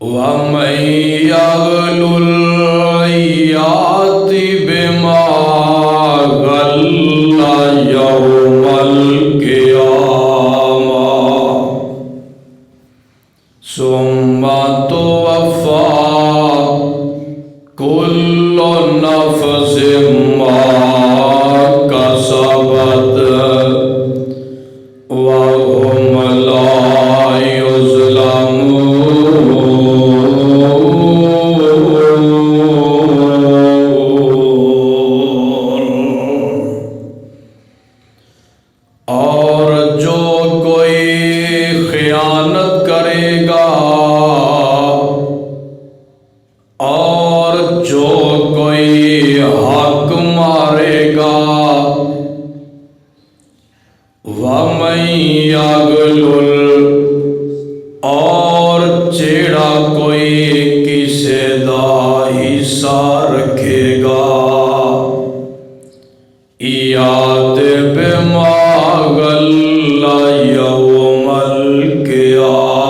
وَمَن يَغْلُلْ يَأْتِ بِمَا غَلَّ يَوْمَ الْقِيَامَةِ ثُمَّ تُوَفَّى كُلُّ نَفْسٍ مَا كَسَبَتْ وَهُمْ لَا اور جو کوئی خیانت کرے گا اور جو کوئی حق مارے گا وَمَن يَغْلُلْ اور جیڑا کوئی کسے دا حصہ رکھے گا یاد بما غل یوم القیامہ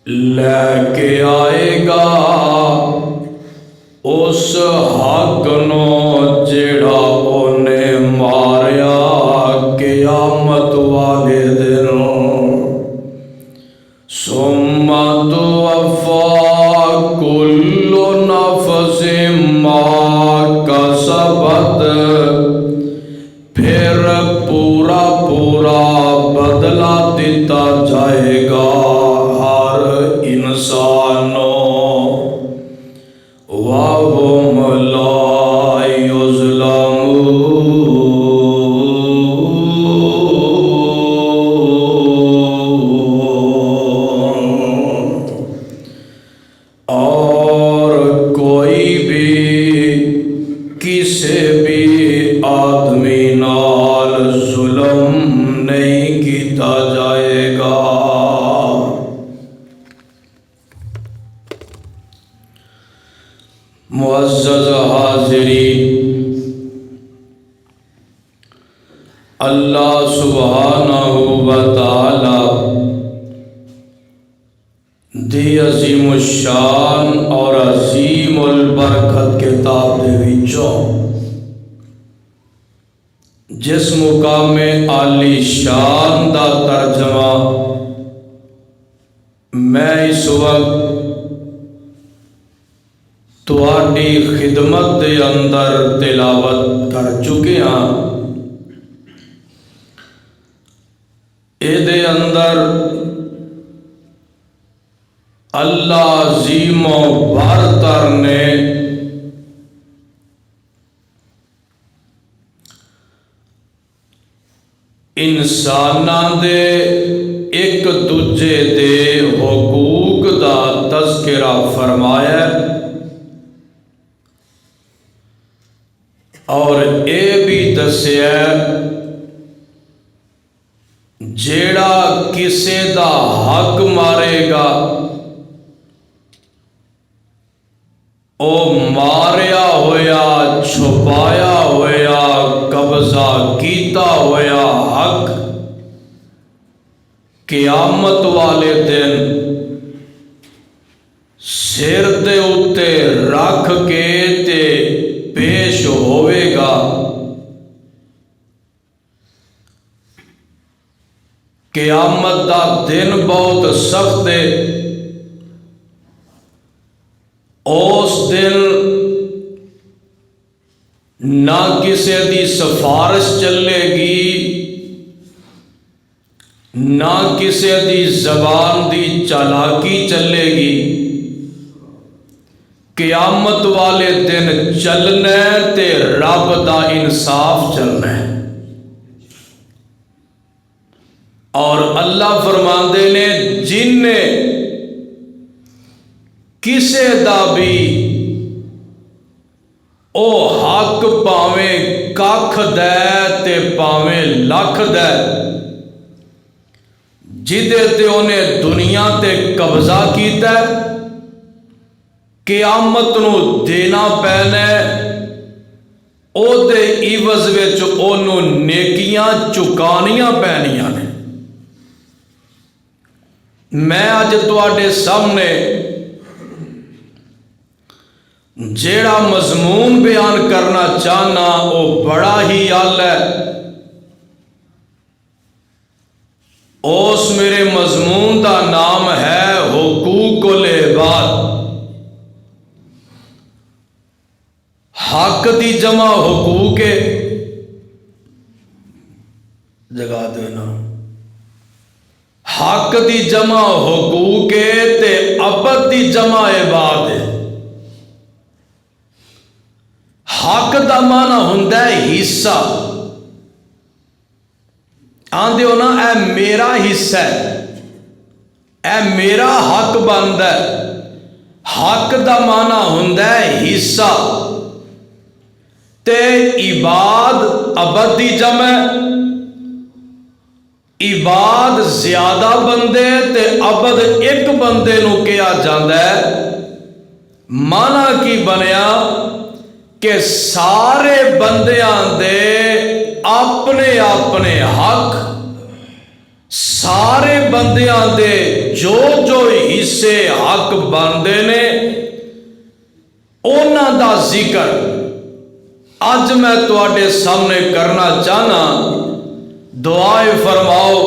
لے کے آئے گا اس حق نو جیڑا اونے ماریا قیامت والے دن ثم توفی کل نفس ما کسبت پھر پورا بدلہ دیتا جائے گا ہر انسانوں وَهُمْ لَا يُظْلَمُونَ اور کوئی بھی کسی بھی آدمی نال ظلم نہیں کیتا جائے گا۔ معزز حاضرین، اللہ سبحانہ و تعالی دی عظیم الشان اور عظیم البرکت کتاب دے وچوں جس مقام عالی شان دا ترجمہ میں اس وقت تواڈی خدمت دے اندر تلاوت کر چکے ہاں، اے دے اندر اللہ عظیم و برتر نے انساناں دے ایک دوجے دے حقوق دا تذکرہ فرمایا اور اے بھی دسیا جیڑا کسے دا حق مارے گا او ماریا ہویا چھپایا ہویا قبضہ کیتا ہویا حق قیامت والے دن سر دے اتے رکھ کے تے پیش ہوئے گا۔ قیامت دا دن بہت سخت ہے، اس دن نہ کسی دی سفارش چلے گی نہ کسی دی زبان دی چالاکی چلے گی۔ قیامت والے دن چلنا تے رب دا انصاف چلنا ہے، اور اللہ فرماندے نے جن نے کسے دا بھی او حق پاویں ککھ دے تے پاویں لکھ دے جدے تے انہیں دنیا تے قبضہ کیتا ہے، قیامت نو دینا پینا او دے عوض وچ اونوں نیکیاں چکانیاں پینیاں نے۔ میں اج تواڈے سامنے جیڑا مضمون بیان کرنا چاہنا وہ بڑا ہی اعلی ہے۔ اس میرے مضمون دا نام ہے حقوق العباد۔ حق دی جمع حقوق ہے، جگہ دے نا، حق دی جمع حقوق ہے تے عبد دی جمع عباد ہے۔ حق دا معنی ہوندا ہے حصہ، آندے ہو نا اے میرا حصہ ہے، اے میرا حق بندا ہے۔ حق دا معنی ہوندا ہے حصہ، تے عباد عبد دی جمع، عباد زیادہ بندے تے عبد ایک بندے نو کہا جاندا ہے۔ معنی کی بنیا کہ سارے بندیاں دے اپنے اپنے حق، سارے بندیاں دے جو جو حصے حق بندے نے انہاں دا ذکر اج میں تواڈے سامنے کرنا چاہنا۔ دعائے فرماؤ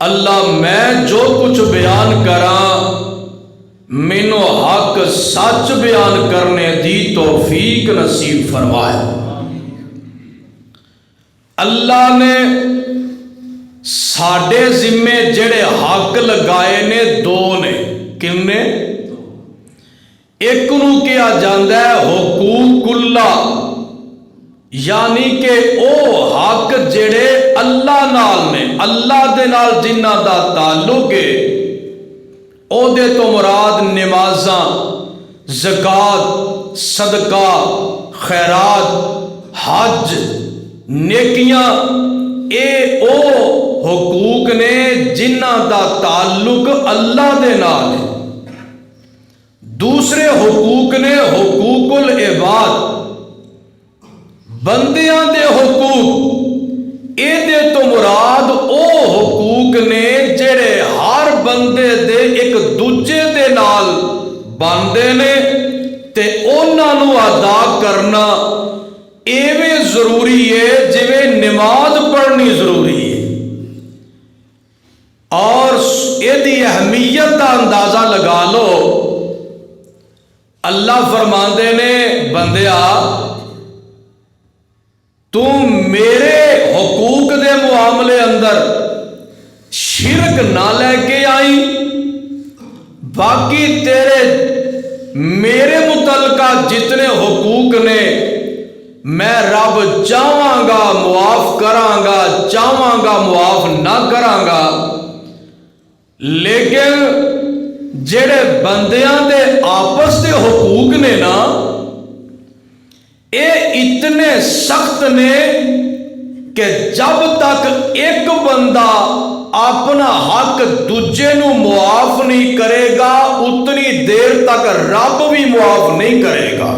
اللہ میں جو کچھ بیان کراں مینوں حق سچ بیان کرنے دی توفیق نصیب فرمائے۔ اللہ نے ساڈے ذمے جڑے حق لگائے نے دو نے، کنے؟ ایک نو کیا جاندا ہے حقوق اللہ، یعنی کہ او حق جڑے اللہ نال نے، اللہ دے نال جنہ دا تعلق ہے، او دے تو مراد نمازاں، زکوٰۃ، صدقہ، خیرات، حج، نیکیاں، اے او حقوق نے جنہ دا تعلق اللہ دے نال ہے۔ دوسرے حقوق نے حقوق العباد، بندیاں دے حقوق، اے دے تو مراد او حقوق نے جڑے ہر بندے دے ایک دوجے دے نال بندے نے تے انہاں نو ادا کرنا ایویں ضروری ہے جویں نماز پڑھنی ضروری ہے۔ اور ایدی اہمیت دا اندازہ لگا لو، اللہ فرماندے نے بندیا تم میرے حقوق دے معاملے اندر شرک نہ لے کے آئی، باقی تیرے میرے متعلقہ جتنے حقوق نے میں رب چاہواں گا معاف کراں گا، چاہواں گا معاف نہ کراں گا، لیکن جڑے بندیاں دے آپس دے حقوق نے نا اے اتنے سخت نے کہ جب تک ایک بندہ اپنا حق دوجے نو معاف نہیں کرے گا اتنی دیر تک رب بھی معاف نہیں کرے گا۔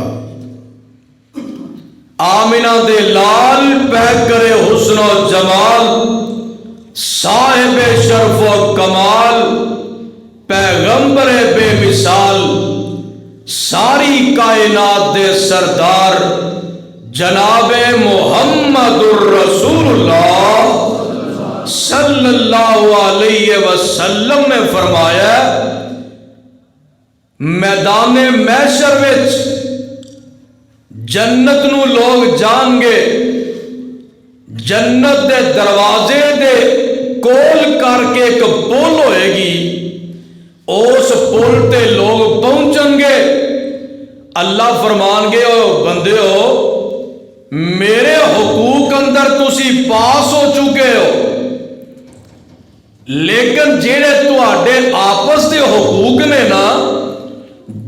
آمنہ دے لال پہ کرے حسن و جمال، صاحب شرف و کمال، پیغمبر بے مثال، ساری کائنات دے سردار جناب محمد الرسول اللہ صلی اللہ علیہ وسلم نے فرمایا میدان محشر وچ جنت نو لوگ جان گے، جنت دے دروازے دے کول کر کے ایک پل ہوئے گی، اس پل تے لوگ پہنچن گے، اللہ فرمان گے او بندے ہو میرے حقوق اندر تسی پاس ہو چکے ہو، لیکن جیڑے تواڈے آپس دے حقوق نے نا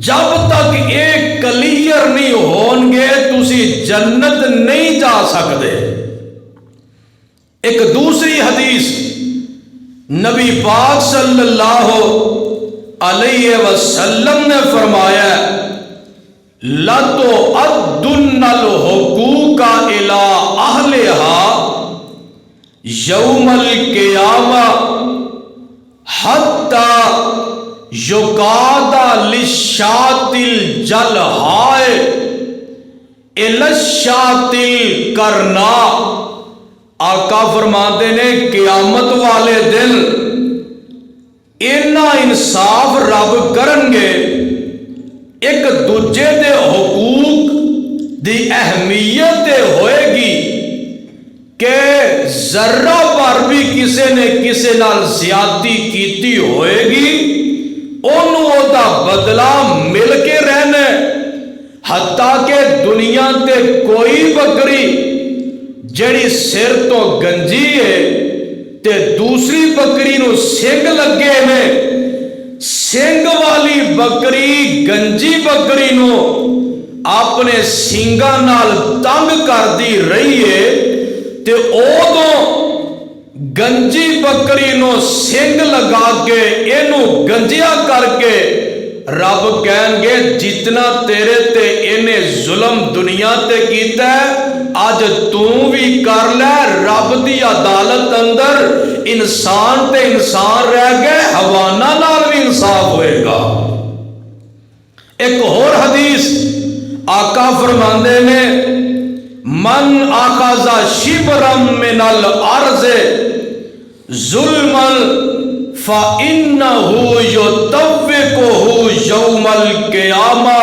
جب تک ایک کلیئر نہیں ہون گے تسی جنت نہیں جا سکتے۔ ایک دوسری حدیث نبی پاک صلی اللہ علیہ وسلم نے فرمایا لَتُؤَدُّنَّ الْحُقُوقَ إِلَىٰ أَهْلِهَا یوم القیامہ، حتی یقاد للشاة الجلحاء الی الشاة القرناء۔ آقا فرماتے نے قیامت والے دن اینا انصاف رب کرن گے، ایک دوجے دے حقوق دی اہمیت ہوئے گی کہ ذرہ پر بھی کسے نے کسے نال زیادتی کیتی ہوئے گی، انہوں او دا بدلہ مل کے رہنے، حتیٰ کہ دنیا تے کوئی بکری جڑی سر تو گنجی ہے تے دوسری بکری نو سنگ لگے نے، سنگ والی بکری گنجی بکری نو اپنے سنگا نال تنگ کر دی رہی ہے تے اودوں گنجی بکری نو سنگ لگا کے اینو گنجیا کر کے رب کہیں گے جتنا تیرے تے اینے ظلم دنیا تے کیتا ہے آج تو بھی کر لے، رب دی عدالت اندر انسان تے انسان رہ گئے، حیواناں نال بھی انصاف ہوئے گا۔ ایک اور حدیث آقا فرماندے نے من اخذ شبرا من الارض ظلما فانه یطوقه یوم القیامہ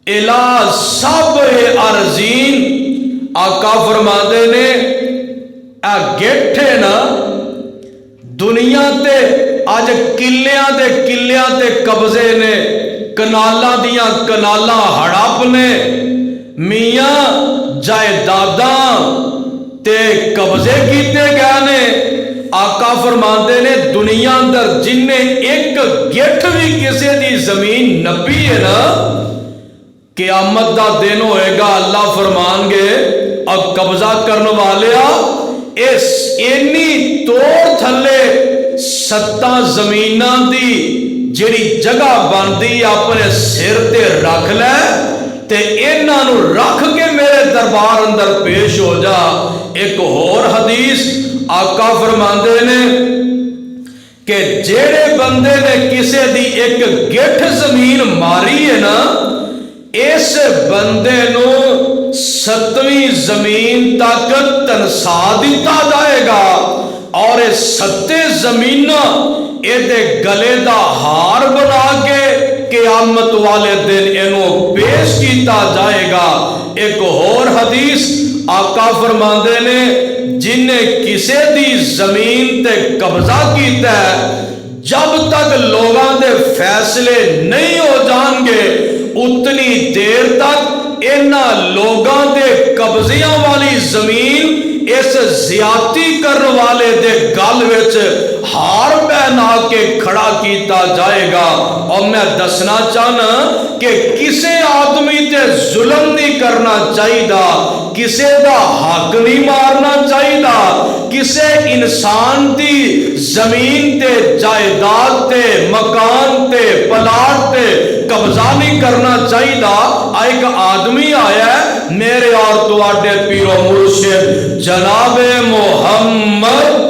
الى سبع ارضین۔ آقا فرماندے نے اے گٹھے نا دنیا تے اج کلیاں تے قبضے نے، کنالاں دیاں کنالاں ہڑپ نے، میاں جائیداداں تے قبضے کیتے گئے نے۔ آقا فرماندے نے دنیا اندر جن نے ایک گٹھ بھی کسی دی زمین نپی ہے نا، قیامت دا دن ہوئے گا اللہ فرمان گے اور قبضہ کرنے والیا اس اینی توڑ تھلے ستاں زمیناں دی جڑی جگہ باندھی اپنے سر تے رکھ لے تے انہاں نو رکھ کے میرے دربار اندر پیش ہو جا۔ ایک اور حدیث آقا فرماندے نے کہ جیڑے بندے نے کسے دی ایک گٹھ زمین ماری ہے نا، اس بندے نو 7ویں زمین تک تنسا دیتا جائے گا اور 7 زمیناں ایدے گلے دا ہار بنا کے قیامت والے دن انہوں پیش کیتا جائے گا۔ ایک اور حدیث آقا فرماندے نے جن نے کسے دی زمین تے قبضہ کیتا ہے جب تک لوگاں دے فیصلے نہیں ہو جان گے اتنی دیر تک اینا لوگاں دے قبضیاں والی زمین اس زیادتی کرنے والے دے گل وچ ہار پہنا کے کھڑا کیتا جائے گا۔ اور میں دسنا چاہنا کہ کسے آدمی تے ظلم نہیں کرنا چاہیے، کسے دا حق نہیں مارنا چاہیے، کسے انسان دی زمین تے جائیداد تے مکان تے پلاٹ تے قبضہ نہیں کرنا چاہیے۔ ایک آدمی آیا ہے میرے اور تواڈے پیر و مرشد جناب محمد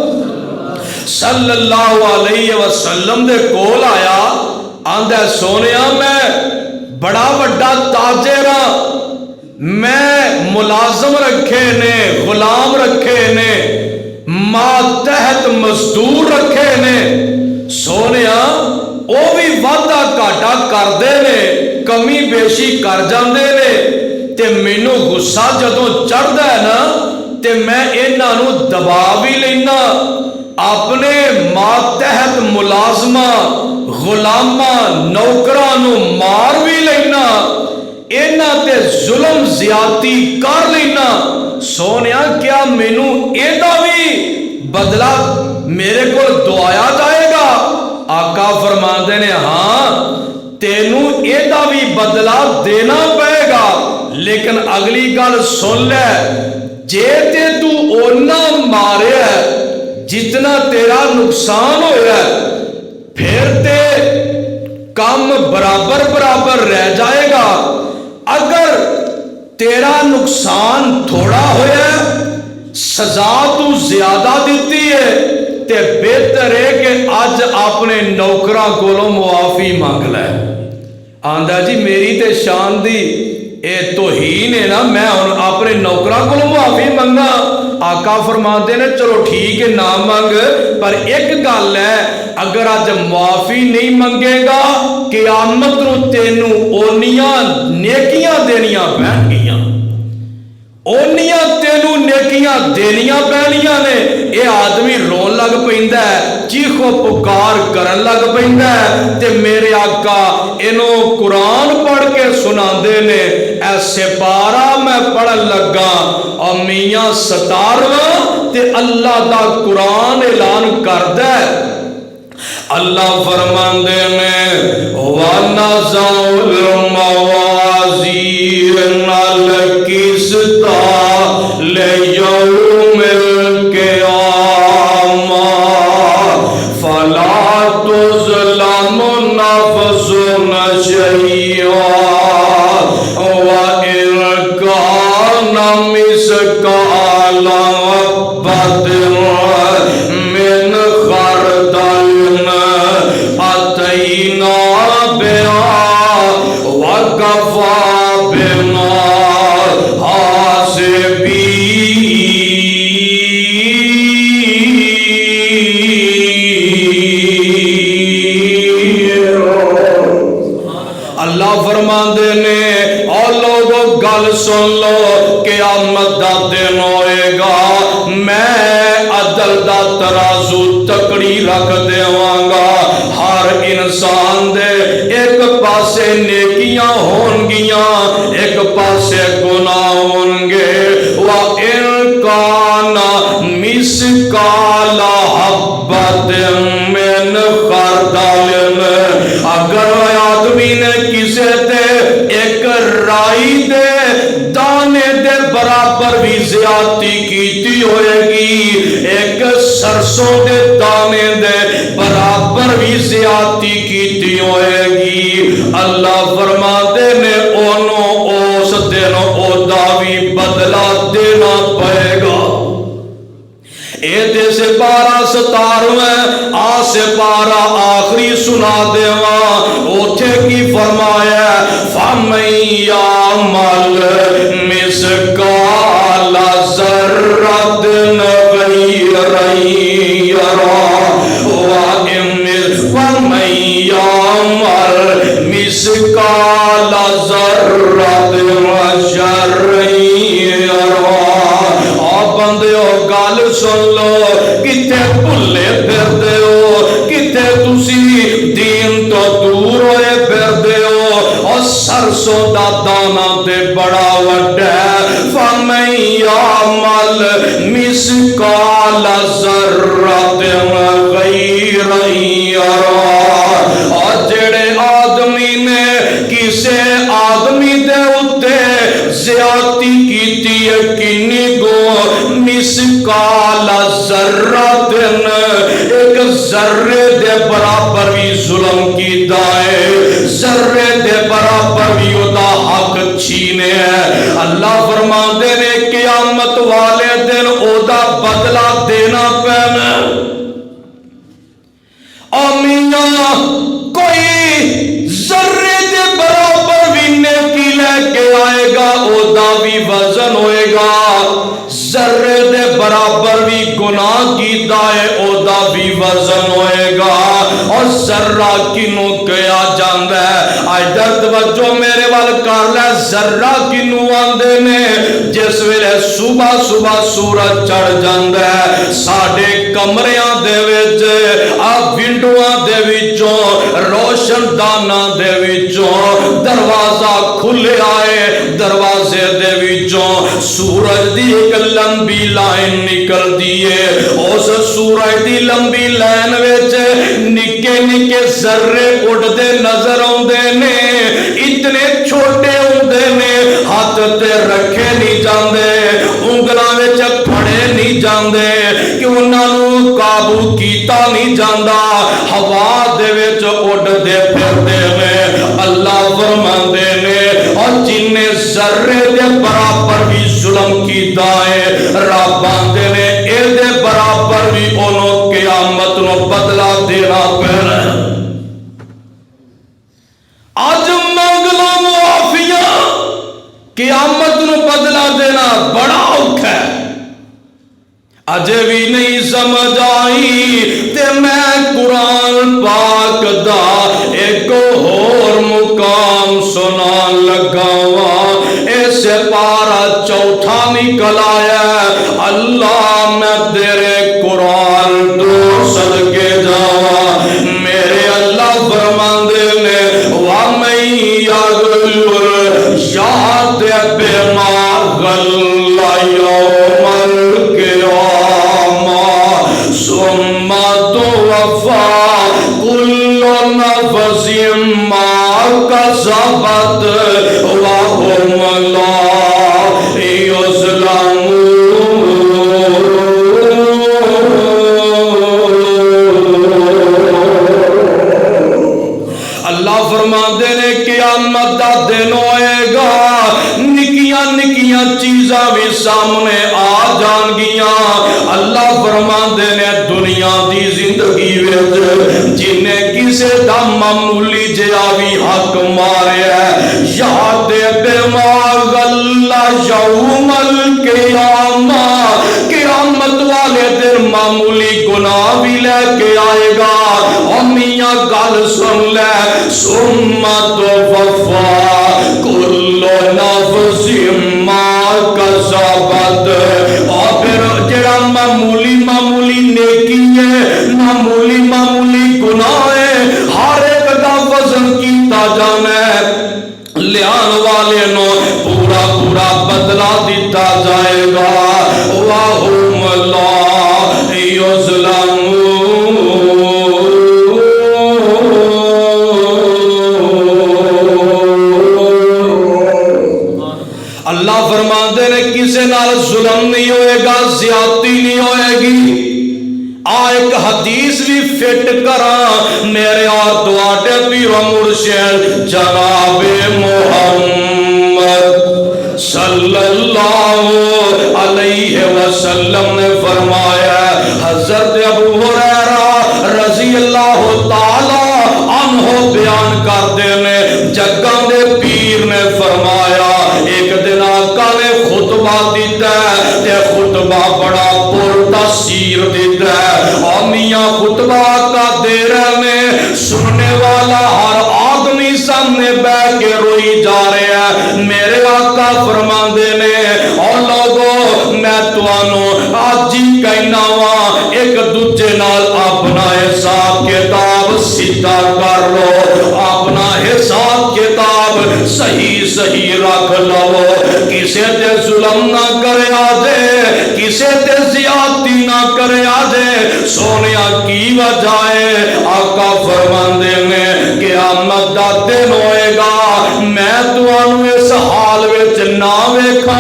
صلی اللہ علیہ وسلم دے کول آیا، آندہ سونیا میں بڑا بڑا تاجر ہاں، میں ملازم رکھے نے، غلام رکھے نے، ماتحت مزدور رکھے نے، سونیا او بھی وعدہ گھاٹا کردے نے، کمی بیشی کر جاندے نے، تے مینوں غصہ جدوں چڑھدا ہے نا تے میں انہاں نو دبا بھی لینا، اپنے ماتحت ملازمہ غلامہ نوکراں نو مار بھی لینا، انہاں تے ظلم زیادتی کر لینا۔ سونیا کیا مینوں ایدا بھی بدلہ میرے کو دعایا جائے گا؟ آقا فرماندے نے ہاں تینوں ایدا بھی بدلہ دینا پڑے گا، لیکن اگلی گل سن لے، جے تے تو اونا مارے ہے جتنا تیرا نقصان ہویا ہے پھر تے کم برابر برابر رہ جائے گا، اگر تیرا نقصان تھوڑا ہویا ہے سزا تو زیادہ دیتی ہے تے بہتر ہے کہ اج اپنے نوکراں کولوں معافی مانگ لے۔ آندا جی میری تے شان دی اے توہین ہے نا، میں ہن اپنے نوکراں کولوں معافی منگا؟ آقا فرماتے نے چلو ٹھیک ہے نہ منگ، پر ایک گل ہے، اگر اج معافی نہیں منگے گا قیامت نوں تینوں اونیاں نیکیاں دینیاں پین گیاں، اونیاں تینوں نیکیاں دینیاں پینیاں نے۔ یہ آدمی رون لگ پیندا ہے، چیخو پکار کرن لگ پیندا ہے، تے میرے آقا انہوں قرآن پڑھ کے سناندے نے۔ اے سپارہ میں پڑھن لگا اور میاں 17واں تے اللہ دا قرآن اعلان کردا ہے، اللہ فرماندے نے وَنَزَعُ الْمَوَازِينَ الْقِسْطَ لِيَوْمِ الْقِيَامَةِ فَلَا تُظْلَمُ نَفْسٌ شَيْئًا وَإِنْ كَانَ مِثْقَالَ حَبَّةٍ مِّنْ خَرْدَلٍ أَتَيْنَا بِهَا وَكَفَى بِنَا اللہ فرماندے نے اور لوگوں گل سن لو، قیامت دا دن ہوئے گا، میں عدل دا ترازو تکڑی رکھ دیواں گا، ہر انسان دے ایک پاسے نیکیاں ہون گیاں، ایک پاسے گناہ ہون گے۔ وَإِن كَانَ مِثْقَالَ حَبَّةٍ مِّنْ خَرْدَلٍ، اگر آدمی نے کسے تے ایک رائی دے دانے دے برابر بھی زیادتی کیتی ہوئے گی، ایک سرسوں دے دانے دے برابر بھی زیادتی کیتی ہوئے گی، اللہ فرماتے نے انہوں اس دن او داوی بدلہ دینا پائے گا۔ اے دے سے پارا 17ویں آ سے پارا آخری سنا دیواں، اوتھے کی فرمایا فَمَن يَعْمَلْ مِثْقَالَ ذَرَّةٍ خَيْرًا يَرَهُ وَمَن يَعْمَلْ مِثْقَالَ ذَرَّةٍ شَرًّا يَرَهُ۔ اور بندیو گل سن لو، کتے بھلے پھردے ہو، کتے تسی دین تو دور ہوئے پھردے ہو، اور سرسوں دا دانا تے بڑا وڈا ہے۔ فَمَن يَعْمَلْ مِثْقَالَ ذَرَّةٍ خَيْرًا يَرَهُ، اور جڑے آدمی نے کسے آدمی دے اتے زیادتی کیتی ہے کنی گو مثقال ذرۃ، ایک ذرے دے برابر بھی ظلم کیتا ہے، ذرے دے برابر بھی ادا حق چھینے ہے، اللہ فرماندے نے قیامت والے دن ادا بدلہ دینا پینا۔ آمینہ کوئی ذرے دے برابر بھی نیکی لے کے آئے گا، ادا بھی وزن ہوئے گا، ذرے دے برابر بھی گناہ کیتا ہے، ادا بھی وزن ہوئے گا۔ اور ذرہ کنوں کیا جاندہ ہے، آج درد بچوں میرے وال کر لے، ذرہ کنوں آندے نے جس ویلے صبح صبح سورج چڑھ جاندہ ہے، ساڑھے کمریاں دے وچ آپ ونڈوਆਂ دے وچوں روشن دانا دے وچوں دروازہ کھلے آئے، دروازے دے وچوں سورج دی ایک لمبی لائن نکل دیئے، اس سورج دی لمبی لائن وچ نکے نکے ذرے اڑدے نظر آندے نے، اتنے چھوٹے ہوندے نے، ہاتھ تے رکھے نہیں جاندے، انگلاں وچ پھڑے نہیں جاندے کہ انہاں نوں قابو کیتا نہیں جاندا، ہوا دے وچ اڑدے پھردے نے۔ اللہ فرماندے نے اور جن ذرے دے برابر بھی ظلم کیتا ہے، رب آندے نے اے دے برابر بھی انہوں قیامت اجے بھی نہیں سمجھ آئی تے میں قرآن پاک دا ایک اور مقام سنا لگا وا اس پارا چوتھا نکل آیا اللہ میں تیرے قرآن تو صدقے جاوا میرے اللہ فرماندے نے وَمَن يَغْلُلْ یاد بما غل یوم القیامہ ثم توفی کل نفس ما کسبت وهم لا یظلمون اللہ فرماتے نے قیامت دا دن ہوئے گا نکیاں نکیاں چیزاں بھی سامنے آ جان گیاں اللہ فرماتے نے دنیا دی زندگی وچ جنہیں کسے دا معمولی جہا بھی حق مارے ہے یاد بما غل یوم القیامہ قیامت والے دن معمولی گناہ بھی لے کے آئے گا اور میاں گل سن لے ثم توفی کل نفس ما کسبت اور پھر جڑا معمولی نیکی ہے معمولی گناہ ہے ہر ایک دا وزن کیتا جانا ہے لیان والے نو پورا بدلہ دیتا جائے گا وَهُمْ لَا يُظْلَمُونَ اللہ فرماتے ہیں کسے نال ظلم نہیں ہوئے گا زیادتی نہیں ہوئے گی ایک حدیث بھی فٹ کرا میرے اور دعاٹے پیر و مرشد جناب محمد صلی اللہ علیہ وسلم نے فرمایا حضرت ابو ہریرہ رضی اللہ تعالی عنہ بیان کرتے نے جگاں دے پیر نے فرمایا ایک دن آقا نے خطبہ دیتا ہے تے خطبہ بڑا پرتاثیر دیتا ہے اور میاں خطبہ آقا دے رہے ہیں سننے والا ہر آدمی سامنے بیٹھ کے روئی جا رہے ہیں میرے آقا فرماندے نے اور لوگوں میں توانو آج ہی کہنا وا ایک دوجے نال اپنا حساب کتاب سیدھا کر لو اپنا حساب کتاب صحیح رکھ لو کسے تے ظلم نہ کرے آجے کسے تے زیادتی نہ کرے آجے سونیا کی وجہ ہے آقا فرماندے میں قیامت دا دن ہوئے گا میں توانو اس حال وچ نہ ویکھا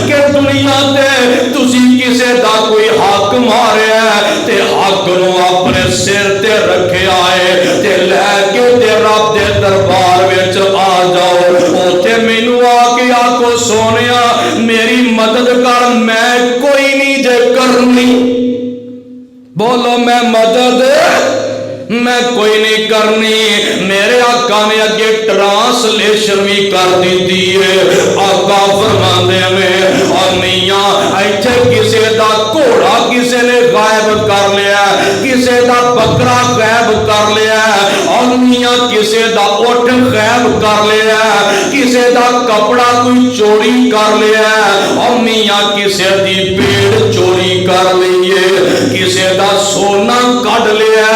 کہ دنیا تے تسی کسے دا کوئی حق مارے ہے تے حق نو اپنے سر تے رکھے آئے تے لے کے تے رب دے دربار وچ آ جاؤ اوتے مینوں آ کے آکو سونیا میری مدد کر میں کوئی نہیں جے کرنی بولو میں مدد میں کوئی نہیں کرنی میرے آقا نے اگے ٹرانسلیشن بھی کر دیتی ہے آقا فرماندے میں اور میاں ایتھے کسے دا گھوڑا کسے نے غائب کر لیا کسے دا بکرا غائب کر لیا اور میاں کسے دا اٹھ غائب کر لیا کسے دا کپڑا کوئی چوری کر لیا اور میاں کسے دی پیڑ چوری کر لیے کسے دا سونا کڈ لیا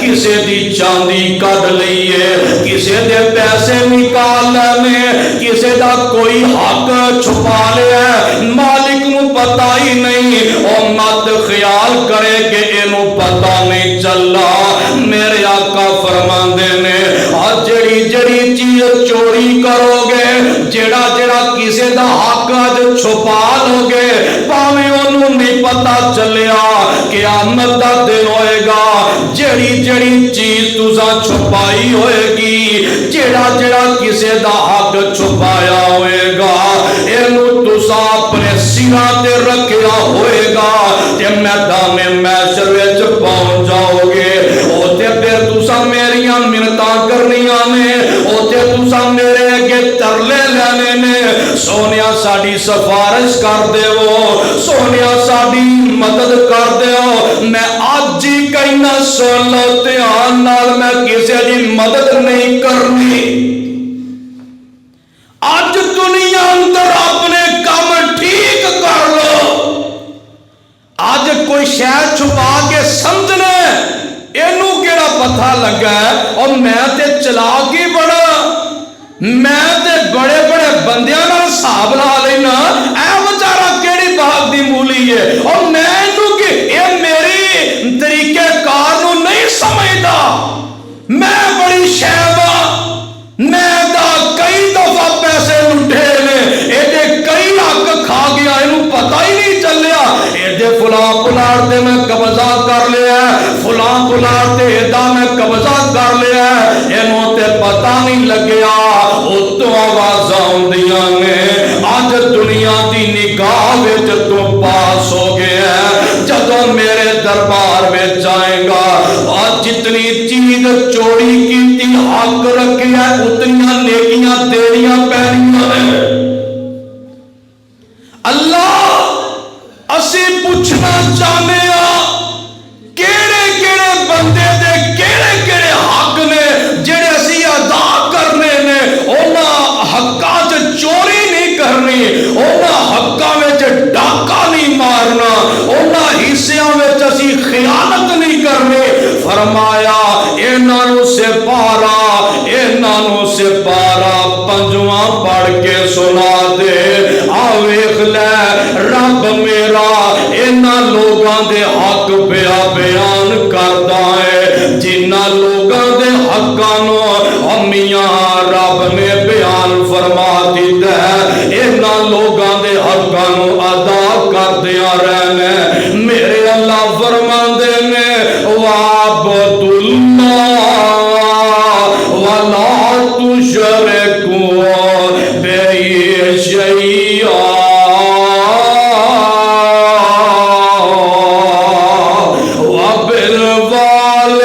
کسے دی چاندی کڈ لئیے کسے دے پیسے نکال لینے کسے دا کوئی حق چھپا لیا مالک نو پتہ ہی نہیں اور مت خیال کرے کہ انو پتہ نہیں چلا میرے آقا فرماندے نے آج جڑی چیز چوری کرو گے جڑا کسے دا حق آج چھپا لو گے پاویں انو نہیں پتہ چلیا قیامت دا دن ہوئے گا جڑی چیز تُسا چھپائی ہوئے گی جڑا کسے دا حق چھپایا ہوئے گا اینو تُسا اپنے سرہ تے رکھیا ہوئے گا تے میدان محشر وچ پہنچ جاؤ گے اوتے پھر تُسا میریاں منتاں کرنیاں نے اوتے تُسا میرے اگے ترلے لینے نے سونیا ساڈی سفارش کر دیو، سونیا ساڈی مدد کر دیو۔ میں اج ہی کہنا سن لو دھیان نال، میں کسی دی مدد نہیں کرنی۔ اج دنیا اندر اپنے کام ٹھیک کر لو۔ اج کوئی شے چھپا کے سمجھنا اینو کیڑا پتہ لگا ہے، اور میں تے چلاک ہی بڑا، میں تے بڑے بڑے بندیاں نال حساب لا لینا، اے بیچارہ کیڑی بات دی مولی ہے، اور میں اینو کہ اے میری طریقے کار نو نہیں سمجھدا، میں بڑی شیوا، میں دا کئی دفعہ پیسے لٹے نے، اے دے کئی حق کھا گیا، اینو پتہ ہی نہیں چلیا، اے دے فلاں پلاٹ تے میں قبضہ کر لیا، فلاں پلاٹ تے ایدا میں قبضہ کر لیا، اینو تے پتہ نہیں لگیا۔ اتوں آوازاں ہوندیاں نے، اج دنیا دی نگاہ وچ تو پاس ہو گیا ہے، جدوں میرے دربار وچ آئے گا، اور جتنی چیز چوری کیتی حق رکھیا اتنی نیکیاں تیریاں پینیاں نے۔ اللہ اسی پوچھنا چاہنے ہاں کیڑے کیڑے بندے دے کیڑے کیڑے حق نے جڑے اسی ادا کرنے نے، انہاں حقاں چ چوری نہیں کرنی، انہاں حقاں وچ ڈاکہ نہیں مارنا، انہاں حصیاں وچ اسی خیانت نہیں کرنی۔ فرمایا انہاں نوں سپارا، انہاں نوں سپارا پنجواں پڑھ کے سنا دے۔ آ ویکھ لے رب میرا انہاں لوگاں دے حق بیان کردا ہے جنہاں لوگاں دے حقاں نوں میاں رب نے بیان فرما دیتا ہے، انہاں لوگاں دے حقاں نوں ادا کردیاں رہنا۔ میرے اللہ فرماندے نے وَعَبُدُ اللَّهَ وَلَا تُشْرِكُوا بِهِ شَيْئًا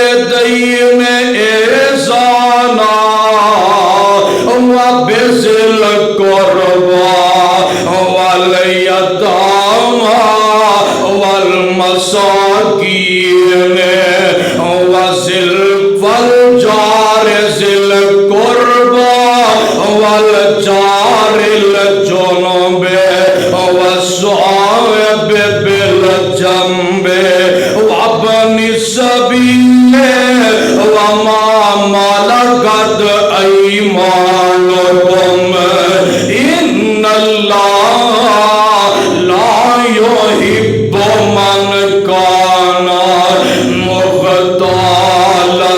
وَبِالْوَالِدَيْنِ إِحْسَانًا وَبِذِي الْقُرْبَى وَالْيَتَامَى وَالْمَسَاكِينِ وَالْجَارِ ذِي الْقُرْبَى وَالْجَارِ الْجُنُبِ وَالصَّاحِبِ بِالْجَنبِ وَابْنِ السَّبِيلِ وَمَا مَلَكَتْ أَيْمَانُكُمْ إِنَّ اللَّهَ لَا يُحِبُّ مَنْ كَانَ مُخْتَالًا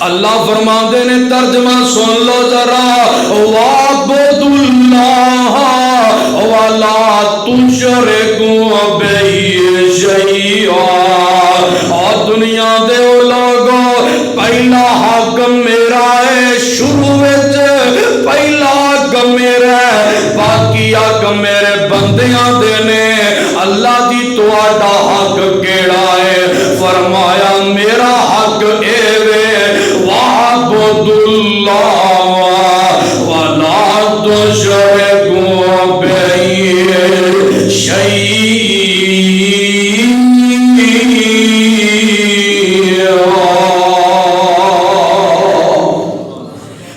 اللہ فرماندے نے ترجمہ سن لو ذرا، وَعَبُدُ اللَّهَ وَلَا تُشْرِكُوا بِهِ شَيْئًا۔ اور دنیا دے لوگوں پہلا حق میرا ہے، شروع وچ پہلا حق میرا ہے، باقی حق میرے بندیاں دے نے۔ اللہ دی تہاڈا حق کیڑا ہے؟ فرمایا میرا حق اے وے وَعَبُدُ اللَّهَ وَلَا تُشْرِكُوا بِهِ شَيْئًا۔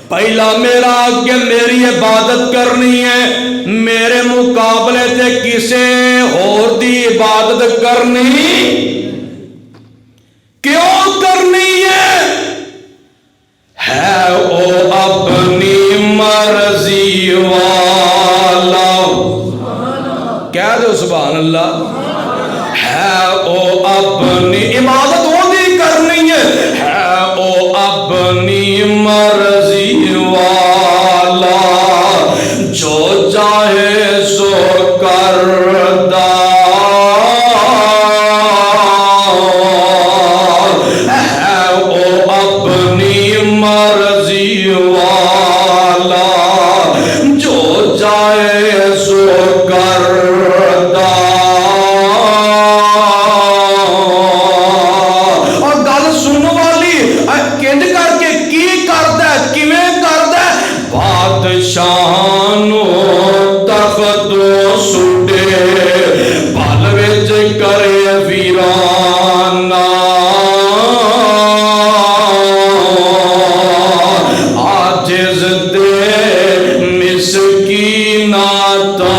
پہلا میرا حق میری عبادت کرنی ہے، میرے مقابلے تے کسے اور دی عبادت کرنی کیوں کرنی ہے او اپنی مرضی والا، کہہ دو سبحان اللہ، ہے او اپنی عبادت وہ دی کرنی ہے او اپنی مرضی والا، جو چاہے سو کردا مرضی والا، جو چاہے سو کردا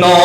9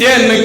3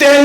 3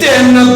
3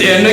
3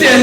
3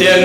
3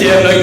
3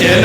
3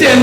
3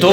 2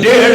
1.5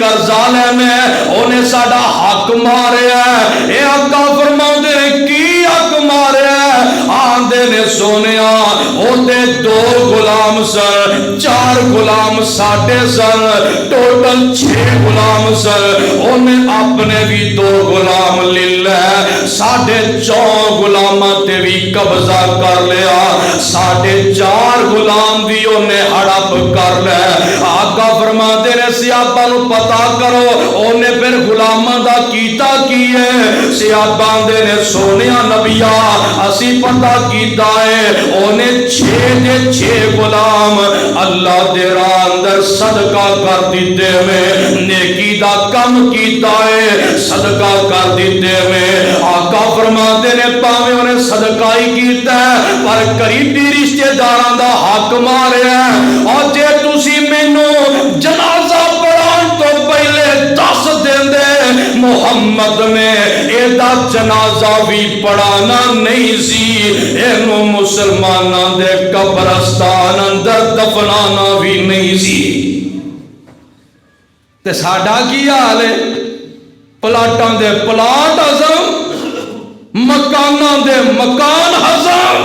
قرضہ لینا انہیں ساڈا حق ماریا اے آقا فرماؤندے نے کی حق ماریا آندے نے سونیا اوتے 2 غلام سن 4 غلام ساڈے سن ٹوٹل 6 غلام سن انہیں اپنے بھی 2 غلام لے لے 4.5 غلاماں تے بھی قبضہ کر لیا 4.5 غلام بھی انہیں ہڑپ کر لے آقا فرماتے نے صحابہ نو پتا کرو انہیں پھر غلاماں دا کیتا کی ہے صحابہ دے نے سونیا نبیا اسی پتا کیتا ہے انہیں 6 غلام اللہ دے راہ اندر صدقہ کر دیتے میں نیکی دا کم کیتا ہے صدقہ کر دیتے میں آقا فرماتے نے پاویں انہیں صدقہ ہی کیتا ہے پر قریبی رشتہ داراں دا حق ماریا اور جے تسی مینوں جنازہ پڑھان تو پہلے دس دیندے محمد نے ایدہ جنازہ بھی پڑھانا نہیں سی اینو مسلماناں دے قبرستان اندر دفنانا بھی نہیں سی تے ساڈا کی حال ہے پلاٹاں دے پلاٹ ہضم مکاناں دے مکان ہضم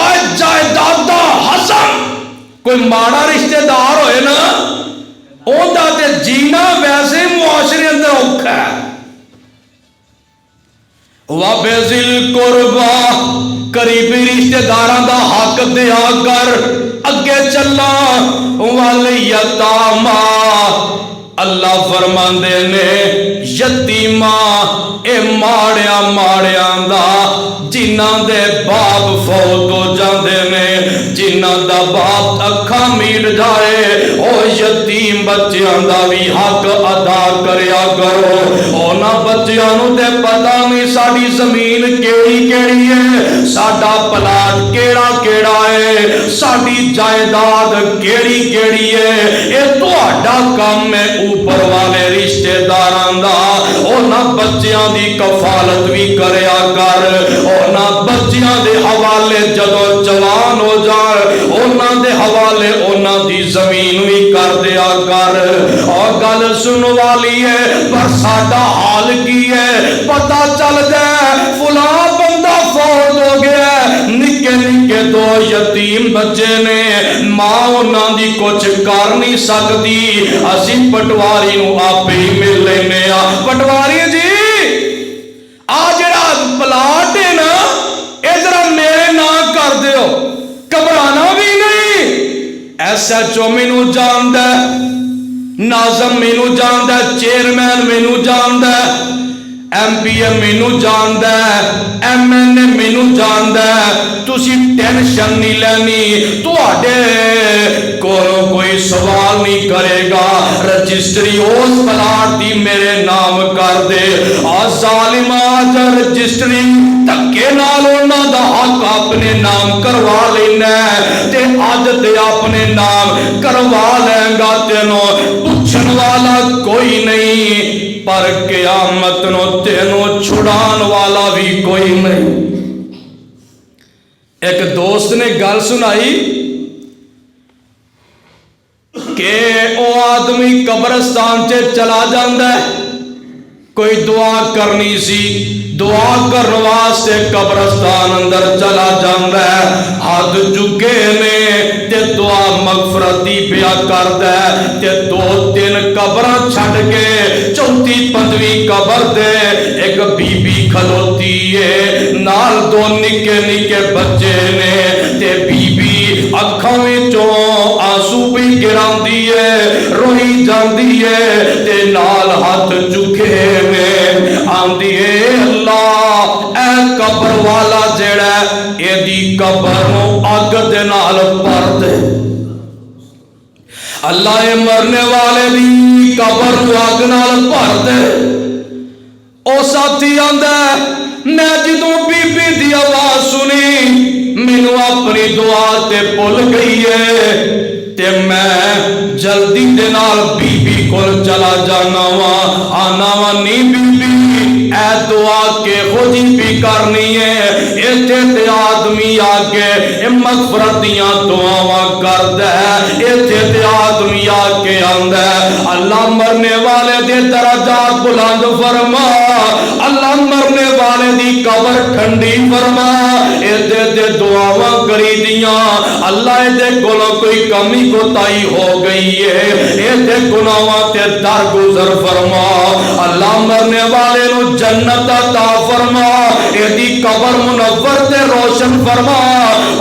اور جائیداداں ہضم کوئی ماڑا رشتہ دار ہوئے نا اوندا تے جینا ویسے معاشرے اندر اوکھا ہے وَبِذِلْ قُرْبَى قریبی رشتہ داراں دا حق دیا کر اگے چلا وَالْيَتَامَى اللہ فرماندے نے یتیماں اے ماڑیاں دا جنہاں دے باپ فوت ہو جاندے نے جنہاں دا باپ اکھاں میٹ جائے او یتیم بچیاں دا بھی حق ادا کریا کرو اونا بچیاں نو تے پتہ نہیں ساڈی زمین کیڑی ہے ساڈا پلاٹ کیڑا ہے ساڈی جائیداد کیڑی ہے اے تہاڈا کام ہے اوپر والے رشتہ داراں دا اونا بچیاں دی کفالت بھی کریا کر اونا بچیاں دے حوالے جدو جوان ہو جائے اونا دے حوالے اونا دی زمین بھی کر دیا کر اور گل سن والی ہے پر ساڈا حال کی ہے پتہ چل جائے فلاں بندہ فوت ہو گیا نکے 2 یتیم بچے نے ماں اونا دی کچھ کر نہیں سکتی اسی پٹواری نو آپ ہی مل لینے پٹواری جی جڑا پلاٹ ہے نا ادھر میرے نام کر دیو گھبرانا بھی نہیں ایس ایچ او مینوں جاندا ناظم مینوں جاندا چیئرمین مینوں جاندا ایم پی اے مینوں جاندا ایم این اے مینوں جاندا تسی ٹینشن نہیں لینی تواڈے کولوں کوئی سوال نہیں کرے گا رجسٹری اس پلاٹ دی میرے نام کر دے ظالم آج رجسٹری دھکے نال انہاں دا حق اپنے نام کروا لینا تے اج تے اپنے نام کروا لیں گا تینوں پوچھن والا کوئی نہیں پر قیامت نو تینوں چھڑان والا بھی کوئی نہیں ایک دوست نے گل سنائی کہ او آدمی قبرستان سے چلا جاندہ ہے کوئی دعا کرنی سی دعا کرنے واسطے قبرستان اندر چلا جاندہ ہے ہاتھ چکے نے تے دعا مغفرتی پیا کردہ ہے تے 2-3 قبران چھڑ کے 4-5 قبر دے ایک بی بی کھلوتی ہے نال 2 نکے بچے نے تے بی بی اکھاں وچوں آنسو بھی گران دیئے روئی جان دیئے تے نال ہاتھ چکے میں آن دیئے اللہ اے قبر والا جڑا اے دی قبر نو اگ دے نال پر دے اللہ اے مرنے والے دی قبر نو اگ نال پر دے او ساتھی آندہ میں جدوں بی بی دی آواز سنی مینوں اپنی دعا تے بھول گئی ہے تے میں جلدی دے نال بی بی کول چلا جانا وا آنا وا نہیں بی بی اے دعا کے خودی بھی کرنی ہے ایتھے تے آدمی آکے مغفرت دیاں دعاواں کردا ہے ایتھے تے آدمی آکے آندا ہے اللہ مرنے والے دے درجات بلند فرما اللہ مرنے والے دی قبر ٹھنڈی فرما ایتھے تے دعاواں کری دیاں اللہ دے کولوں کوئی کمی کوتاہی ہو گئی ہے ایتھے گناہاں تے درگزر فرما اللہ مرنے والے نو جنت عطا فرما ایدی قبر منور تے روشن فرما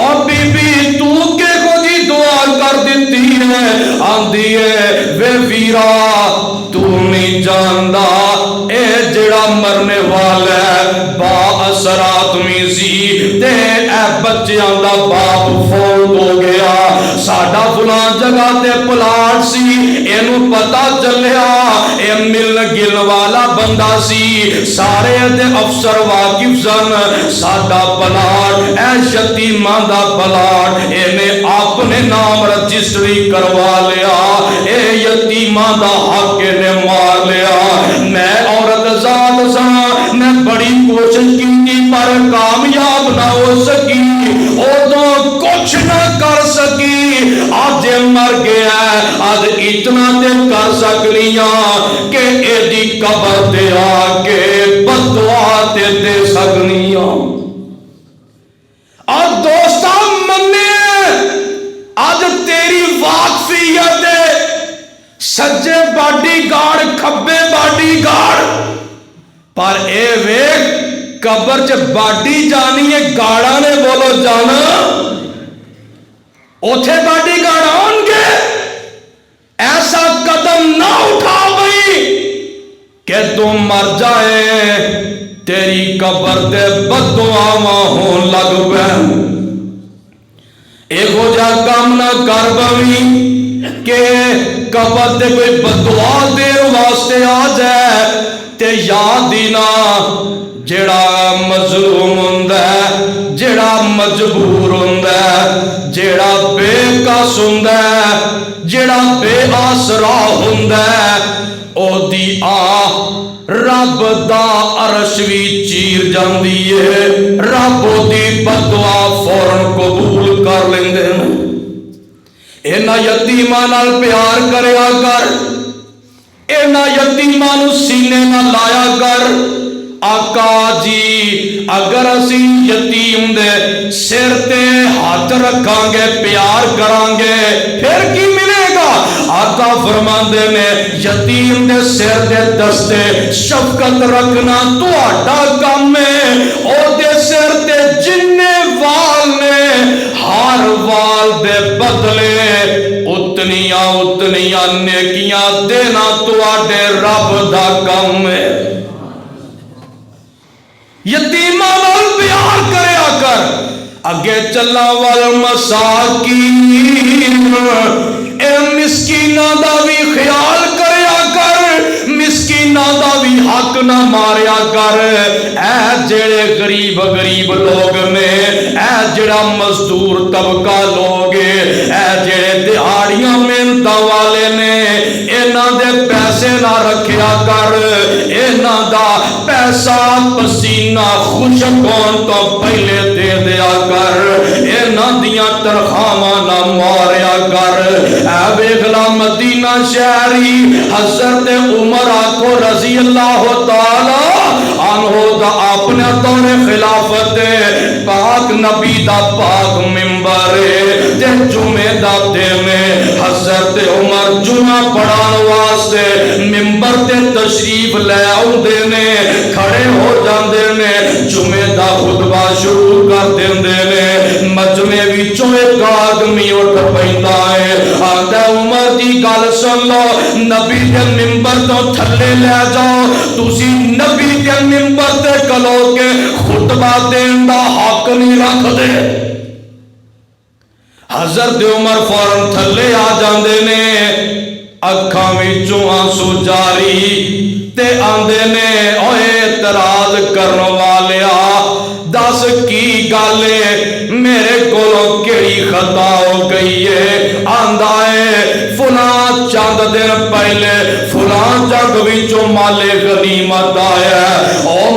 اور بی بی تو کے کو جی دعا کر دیتی ہے آندھی ہے وے ویرا تو نہیں جاندا اے جڑا مرنے والا ہے با اثر آدمی سی تے اے بچیاں دا باپ فوت ہو گیا ساڈا فلاں جگہ تے پلاٹ سی اینو پتہ چلیا اے مل گل والا بندہ سی سارے دے افسر واقف سن ساڈا پلاٹ اے یتیماں دا پلاٹ اینے اپنے نام رجسٹری کروا لیا اے یتیماں دا حق نے مار لیا میں عورت ذات سا میں بڑی کوشش کی پر کامیاب نہ ہو سکی ادو کچھ نہ کر سکی آج مر گیا آج اتنا تے کر سکنیاں کہ اے دی قبر تے آکے بدعا تے دے سکنیاں اور دوستہ مننے آج تیری واقفیت سجے باڈی گارڈ کھبے باڈی گارڈ پر اے ویک قبر چ باڈی جانی ہے گاڑا نے بولو جانا اوتھے باڈی گارڈ آن گے ایسا قدم نہ اٹھا بھئی کہ تم مر جائے تیری قبر دے بددعاواں ہون لگ پے ایک ہو جا کام نہ کر بوی کہ قبر دے کوئی بددعا دیر واسطے آ جائے تے یاد ہی نہ جڑا مظلوم ہوندا ہے جڑا مجبور ہوندا ہے جڑا بے کس ہوندا ہے جڑا بے آسرا ہوندا ہے او دی رب دا عرش وی چیر جاندی ہے رب دی بددعا فوراً قبول کر لیندے نے اینا یتیماں نال پیار کریا کر اینا یتیماں نو سینے نہ لایا کر آقا جی اگر اسی یتیم دے سر تے ہاتھ رکھاں گے پیار کران گے پھر کی ملے گا آقا فرماندے نے یتیم دے سر دے دستے شفقت رکھنا تہاڈا کام ہے او دے سر تے جننے وال نے ہر وال دے بدلے اتنیاں نیکیاں دینا تہاڈے رب دا کام ہے یتیماں نال پیار کریا کر اگے چلا والمساکین اے مسکیناں دا بھی خیال کریا کر مسکیناں دا بھی حق نہ ماریا کر اے جڑے غریب لوگ نے اے جڑا مزدور طبقہ لوگ اے جڑے دیہاڑیاں محنتاں والے نے انہاں دے پیسے نہ رکھیا کر انہاں دا پیسہ پسینہ خشک ہون تو پہلے دے دیا کر انہاں دیاں تنخواہاں نہ ماریا کر اے ویکھلا مدینہ شہری حضرت عمر آکھو رضی اللہ تعالی عنہ دا اپنے دور خلافت پاک نبی دا پاک ممبر تے جمعے دا دن حضرت عمر جمعہ پڑھان واسطے ممبر تے تشریف لے آؤندے نے کھڑے ہو جاندے نے جمعے دا خطبہ شروع کر دیندے نے مجمع وچوں ایک آدمی اٹھ پیندا ہے آندا عمر دی گل سن لو نبی دے ممبر تو تھلے لے جاؤ تسی نبی دے ممبر تے کلو کے خطبہ دین دا حق نہیں رکھ دے حضرت عمر فوراً تھلے آ جاندے نے اکھاں وچوں آنسو جاری تے آندے نے اوے اعتراض کرن والیا دس کی گل میرے کولوں کیڑی خطا ہو گئی ہے آندا ہے فلاں چند دن پہلے فلاں جگ وچوں مال غنیمت آیا او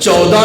14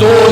2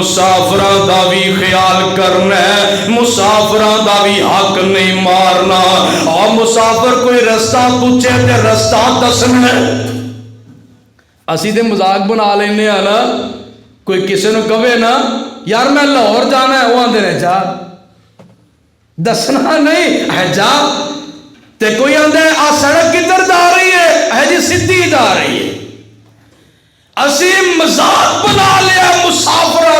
مسافراں دا بھی خیال کرنا ہے، مسافراں دا بھی حق نہیں مارنا۔ اور مسافر کوئی رستہ پوچھے تے رستہ دسنا ہے۔ اسی تے مذاق بنا لینے ہیں نا، کوئی کسی نے کہے نا یار میں لاہور جانا ہے، وہ آندے نے جا، دسنا نہیں ہے جا۔ تے کوئی آندے آ سڑک کدھر جا رہی ہے جی سیدھی جا رہی ہے۔ اسی مذاق بنا لیا مسافراں،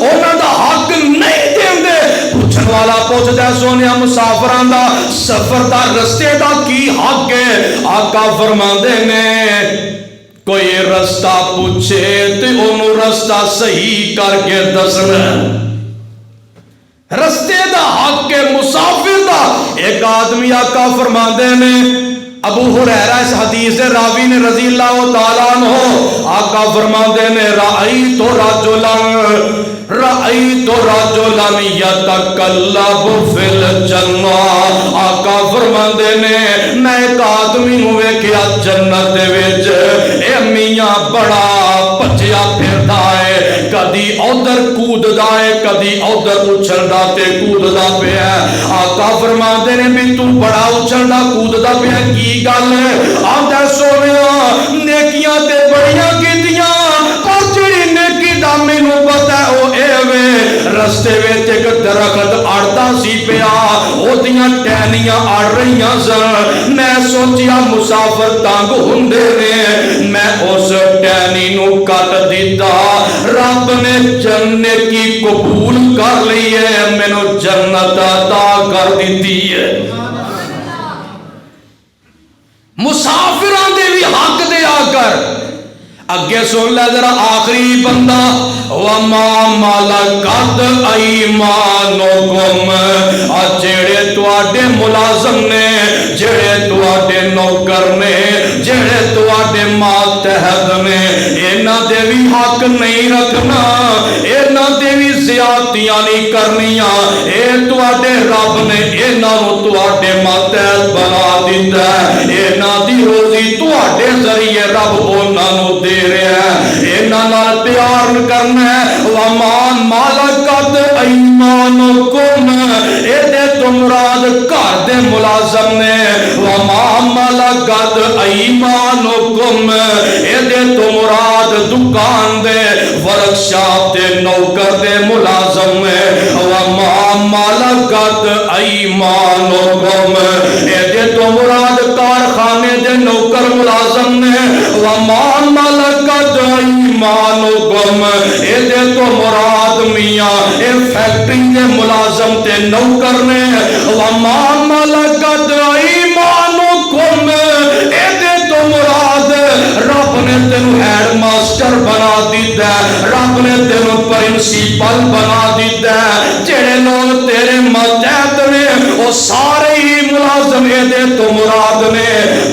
انہاں دا حق نہیں دیندے۔ پوچھن والا پوچھدا سونیا مسافراں دا سفر دا رستے دا کی حق ہے؟ آقا فرماندے نے کوئی رستہ پوچھے تے انہوں رستہ صحیح کر کے دسنا، رستے دا حق کے مسافر دا۔ ایک آدمی آقا فرماندے نے، ابو ہریرہ اس حدیث راوی نے رضی اللہ تعالیٰ عنہ، آقا فرماندے نے رأیت رجلا یتقلب فی الجنہ، آقا فرماندے نے میں ایک آدمی نو ویکھیا جنت دے وچ، اے میاں بڑا بچیا پھردا ہے، کدی ادھر کوددا ہے کدی ادھر اچھلدا تے کوددا پیا۔ آقا فرماندے نے بھی تو بڑا اچھلدا کوددا پیا کی گل ہے؟ آندا سونیا نیکیاں تے بڑیاں کیتیاں، پر جڑی نیکی دا مینوں پتہ ہے او ایویں رستے وچ ایک درخت اڑدا سی پیا، اودیاں ٹہنیاں اڑ رہیاں سن، میں سوچیا مسافر تنگ ہوندے نے، میں اس ٹہنی نو کٹ دیتا، رب نے جنت کی قبول کر لی ہے، مینوں جنت عطا کر دیتی ہے۔ مسافراں دے بھی حق دے آ کر اگے سن لے ذرا آخری بندہ، وَمَا مَلَكَتْ أَيْمَانُكُمْ، جڑے تواڈے ملازم نے، جڑے تواڈے نوکر نے، جڑے تواڈے ماتحت نے، انہاں دے بھی حق نہیں رکھنا، انہاں دے بھی زیادتیاں نہیں کرنیاں، اے تواڈے رب نے انہاں نو تواڈے ماتحت بنا دیتا ہے، انہاں دی روزی تواڈے ذریعے رب انہاں نو دے رہا ہے، انہاں نال پیار کرنا ہے۔ وَمَا مَلَكَتْ أَيْمَانُكُمْ، اے دے تو مراد گھر دے ملازم نے، وَمَا مَلَكَتْ أَيْمَانُكُمْ، اے دے تو مراد دکان دے ورکشاپ دے نوکر دے ملازم نے، وَمَا مَلَكَتْ أَيْمَانُكُمْ، اے دے تو مراد کارخانے دے نوکر ملازم نے، وَمَا مَلَكَتْ أَيْمَانُكُمْ، اے دے تو مراد میاں اے فیکٹری دے ملازم تے نوکر نے، وَمَا مَلَكَتْ أَيْمَانُكُمْ، اے دے تو مراد رب نے تینوں ہیڈ ماسٹر بنا دیتا ہے، رب نے تینوں پرنسپل بنا دیتا ہے، جڑے لوگ تیرے ماتحت نے وہ سارے ہی ملازم اے دے تو مراد نے،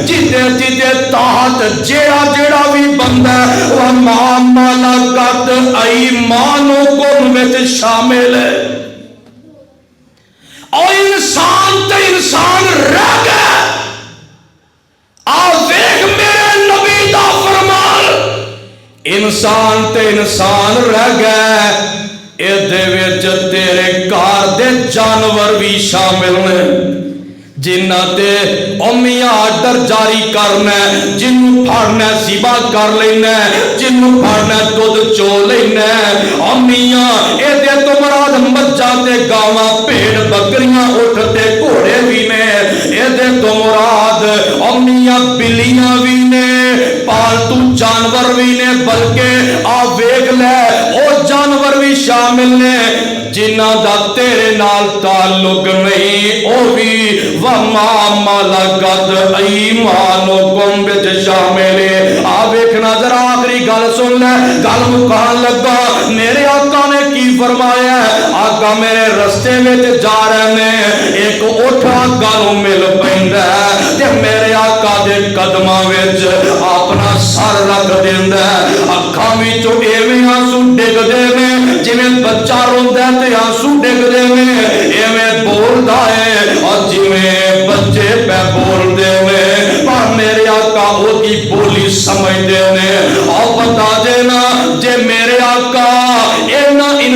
جدے جدے تحت جیڑا جیڑا بھی بندہ وَمَا مَلَكَتْ أَيْمَانُكُمْ وچ شامل ہے۔ اور انسان تے انسان رہ گئے، آویک میرے نبی دا فرمان، انسان تے انسان رہ گئے، اے دے وچ تیرے گھر دے جانور بھی شامل ہیں، جنہ تے امیاں آرڈر جاری کرنا ہے، جنوں پھڑنا ذبح کر لینا ہے، جنوں پھڑنا دودھ چو لینا ہے، امیاں اے دے تو مراد مجھا تے گاواں پیڑ بکریاں اٹھ تے گھوڑے بھی نے، اے دے تو مراد امیاں بلیاں بھی نے، پالتو جانور بھی نے، بلکہ آویگ لے او جانور بھی شامل نے جنہ دا تیرے نال تعلق نہیں، او بھی وَمَا مَلَكَتْ أَيْمَانُكُمْ وچ شامل ہے۔ آپ ایکنا ذرا آخری گل سن لے، گل مکان لگا، میرے آقا نے کی فرمایا ہے؟ آقا میرے رستے وچ جا رہے ہیں، ایک اٹھ آقا نو مل پیندا ہے تے میرے آقا دے قدماں وچ اپنا سر رکھ دیندا ہے، اکھاں وچوں ایویں آنسو ڈگدے نے جویں بچہ روندا ہے تے آنسو ڈگدے نے، ایویں بولدا ہے اور جویں بچے پہ بول دے نے، پر میرے آقا او دی بولی سمجھ دے نے۔ اور بتا دینا جے میرے آقا اینا